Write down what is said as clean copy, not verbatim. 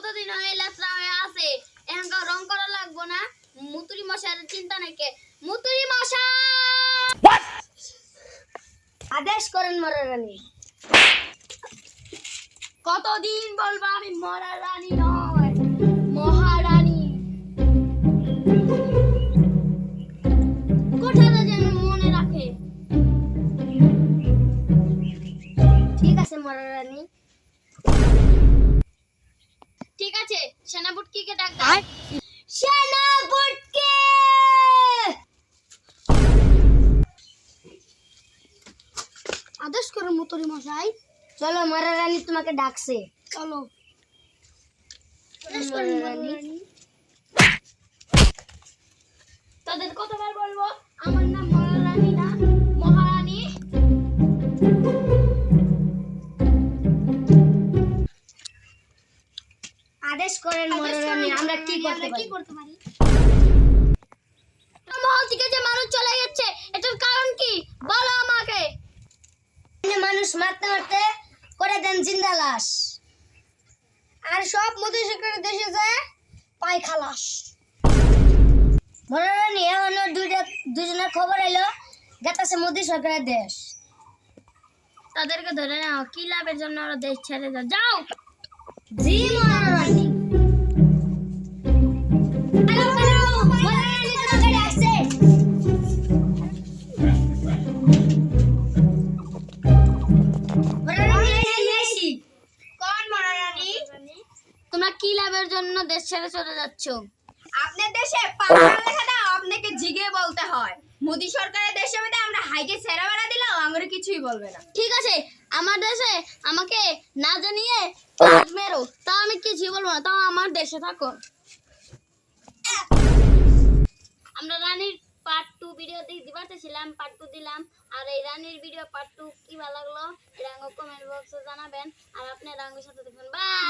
কতদিন হয়ে লেত্রা হয়ে আছে, এখানকার রং করা লাগবো না। মুতুরি মশার চিন্তা নাকি? মুতুরি মশা আদেশ করেন মহারানী। কতদিন বলবো আমি মহারানী নয়, মহারানী। কথাটা যেন মনে রাখে। ঠিক আছে মহারানী। ঠিক আছে, সেনাপতিকে ডাক দাও। সেনাপতি! আদেশ করুন মুতুরি মশাই। চলো মহারানী তোমাকে ডাকছে। চলো। মহারানী তাদের কতবার বলবো আমার নাম মহারানী না মহারানী? আদেশ করেন মহারানী, আমরা কি করতে পারি? মহল থেকে যে মানুষ চলে যাচ্ছে, এটার কারণ কি বলো আমাকে। মানুষ মারতে মারতে করে দেন জিন্দা লাশ, আর সব মোদি সরকারের দেশে যায় পায় খালাস। মহারানী এখন দুজনের খবর এলো গেতাছে মোদি সরকারের দেশ। তাদেরকে ধরে নাও, কি লাভের জন্য ওরা দেশ ছেড়ে যাও? যাও। জি মহারানী। মহারানী তোমাকে ডাকছে। কোন মহারানী? তোমরা কি লাভের জন্য দেশ ছেড়ে চলে যাচ্ছ? আপনার দেশে পাওয়ার লেখাটা আপনাকে জিগে বলতে হয়। মোদি সরকারের দেশে মধ্যে আমরা হাইকে সেরা বেড়া দিলাম, আমরা কিছুই বলবে না। ঠিক আছে, আমার দেশে আমাকে না জানিয়ে মেরো, তাও আমি কিছুই বলবো না, তাও আমার দেশে থাকো। আমরা রানীর পার্ট 2 ভিডিও দিতে পারতেছিলাম, পার্ট 2 দিলাম। আর এই রানীর ভিডিও পার্ট 2 কি ভালো লাগলো এটা কমেন্ট বক্সে জানাবেন। আর আপনারা আমার সাথে দেখবেন। বাই।